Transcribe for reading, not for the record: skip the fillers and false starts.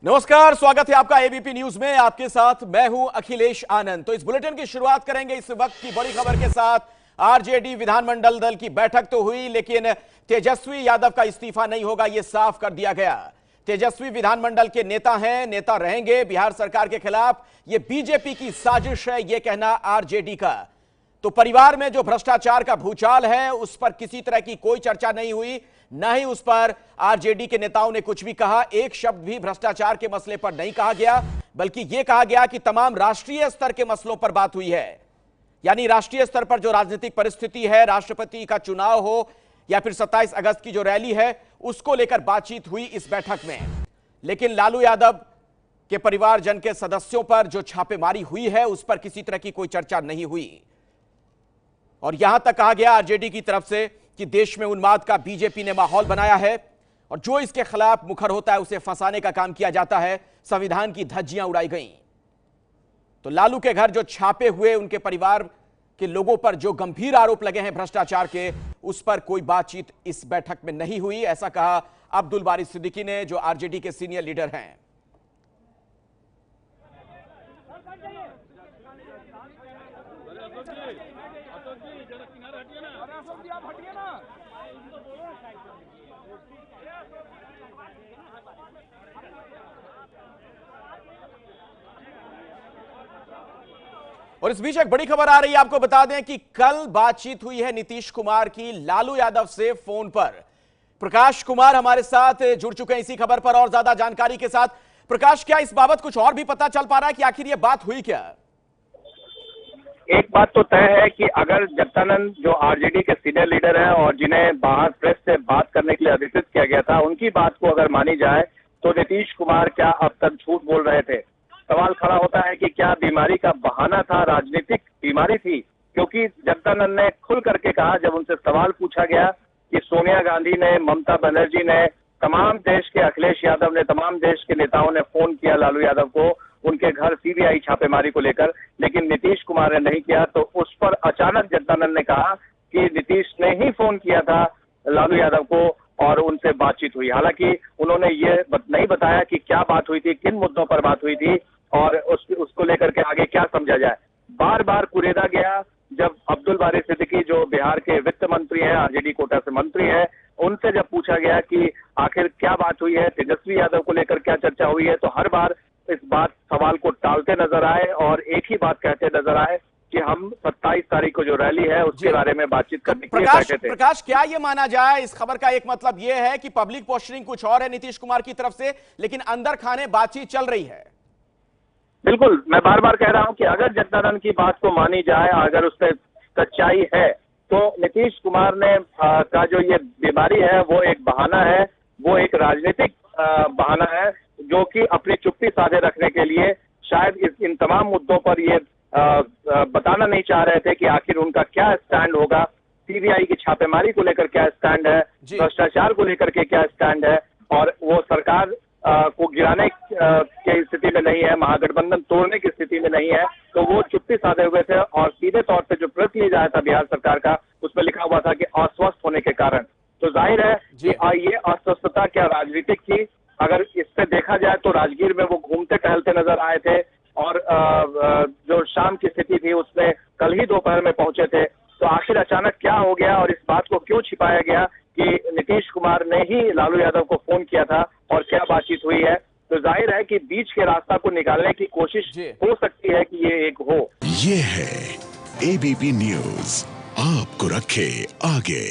नमस्कार, स्वागत है आपका एबीपी न्यूज में। आपके साथ मैं हूं अखिलेश आनंद। तो इस बुलेटिन की शुरुआत करेंगे इस वक्त की बड़ी खबर के साथ। आरजेडी विधानमंडल दल की बैठक तो हुई, लेकिन तेजस्वी यादव का इस्तीफा नहीं होगा, यह साफ कर दिया गया। तेजस्वी विधानमंडल के नेता हैं, नेता रहेंगे बिहार सरकार के खिलाफ। यह बीजेपी की साजिश है, यह कहना आरजेडी का। तो परिवार में जो भ्रष्टाचार का भूचाल है उस पर किसी तरह की कोई चर्चा नहीं हुई, न ही उस पर आरजेडी के नेताओं ने कुछ भी कहा। एक शब्द भी भ्रष्टाचार के मसले पर नहीं कहा गया, बल्कि यह कहा गया कि तमाम राष्ट्रीय स्तर के मसलों पर बात हुई है। यानी राष्ट्रीय स्तर पर जो राजनीतिक परिस्थिति है, राष्ट्रपति का चुनाव हो या फिर 27 अगस्त की जो रैली है, उसको लेकर बातचीत हुई इस बैठक में। लेकिन लालू यादव के परिवारजन के सदस्यों पर जो छापेमारी हुई है उस पर किसी तरह की कोई चर्चा नहीं हुई। और यहां तक कहा गया आरजेडी की तरफ से कि देश में उन्माद का बीजेपी ने माहौल बनाया है और जो इसके खिलाफ मुखर होता है उसे फंसाने का काम किया जाता है। संविधान की धज्जियां उड़ाई गईं। तो लालू के घर जो छापे हुए, उनके परिवार के लोगों पर जो गंभीर आरोप लगे हैं भ्रष्टाचार के, उस पर कोई बातचीत इस बैठक में नहीं हुई, ऐसा कहा अब्दुल बारी सिद्दीकी ने, जो आरजेडी के सीनियर लीडर हैं। और इस बीच एक बड़ी खबर आ रही है, आपको बता दें कि कल बातचीत हुई है नीतीश कुमार की लालू यादव से फोन पर। प्रकाश कुमार हमारे साथ जुड़ चुके हैं इसी खबर पर और ज्यादा जानकारी के साथ। प्रकाश, क्या इस बाबत कुछ और भी पता चल पा रहा है कि आखिर ये बात हुई क्या? एक बात तो तय है कि अगर जगदानंद जो आरजेडी के सीनियर लीडर हैं और जिन्हें बाहर प्रेस से बात करने के लिए अधिकृत किया गया था, उनकी बात को अगर मानी जाए तो नीतीश कुमार क्या अब तक झूठ बोल रहे थे। सवाल खड़ा होता है कि क्या बीमारी का बहाना था, राजनीतिक बीमारी थी। क्योंकि जगदानंद ने खुल करके कहा, जब उनसे सवाल पूछा गया कि सोनिया गांधी ने, ममता बनर्जी ने, तमाम देश के, अखिलेश यादव ने, तमाम देश के नेताओं ने फोन किया लालू यादव को उनके घर सीबीआई छापेमारी को लेकर, लेकिन नीतीश कुमार ने नहीं किया। तो उस पर अचानक जगदानंद ने कहा कि नीतीश ने ही फोन किया था लालू यादव को और उनसे बातचीत हुई। हालांकि उन्होंने ये नहीं बताया कि क्या बात हुई थी, किन मुद्दों पर बात हुई थी और उसको लेकर के आगे क्या समझा जाए। बार बार कुरेदा गया। जब अब्दुल बारी सिद्दीकी जो बिहार के वित्त मंत्री हैं, आरजेडी कोटा से मंत्री हैं, उनसे जब पूछा गया कि आखिर क्या बात हुई है, तेजस्वी यादव को लेकर क्या चर्चा हुई है, तो हर बार इस बात सवाल को टालते नजर आए और एक ही बात कहते नजर आए कि हम 27 तारीख को जो रैली है उसके बारे में बातचीत करने के लिए बैठे थे। प्रकाश, क्या ये माना जाए, इस खबर का एक मतलब ये है कि पब्लिक पोस्टरिंग कुछ और है नीतीश कुमार की तरफ से, लेकिन अंदर खाने बातचीत चल रही है? बिल्कुल, मैं बार बार कह रहा हूं कि अगर जगदानंद की बात को मानी जाए, अगर उससे सच्चाई है, तो नीतीश कुमार ने का जो ये बीमारी है वो एक बहाना है, वो एक राजनीतिक बहाना है, जो कि अपनी चुप्पी साधे रखने के लिए शायद इन तमाम मुद्दों पर ये बताना नहीं चाह रहे थे कि आखिर उनका क्या स्टैंड होगा। सीबीआई की छापेमारी को लेकर क्या स्टैंड है, भ्रष्टाचार को लेकर के क्या स्टैंड है, और वो सरकार को गिराने की स्थिति में नहीं है, महागठबंधन तोड़ने की स्थिति में नहीं है। तो वो चुप्पी साधे हुए थे और सीधे तौर पे जो प्रेस रिलीज आया था बिहार सरकार का, उसमें लिखा हुआ था कि अस्वस्थ होने के कारण। तो जाहिर है कि ये अस्वस्थता क्या राजनीतिक थी। अगर इस पे देखा जाए तो राजगीर में वो घूमते टहलते नजर आए थे और जो शाम की स्थिति थी उसमें कल ही दोपहर में पहुंचे थे। तो आखिर अचानक क्या हो गया और इस बात को क्यों छिपाया गया कि नीतीश कुमार ने ही लालू यादव को फोन किया था और क्या बातचीत हुई है। तो जाहिर है कि बीच के रास्ता को निकालने की कोशिश हो सकती है कि ये एक हो। ये है एबीपी न्यूज, आपको रखे आगे।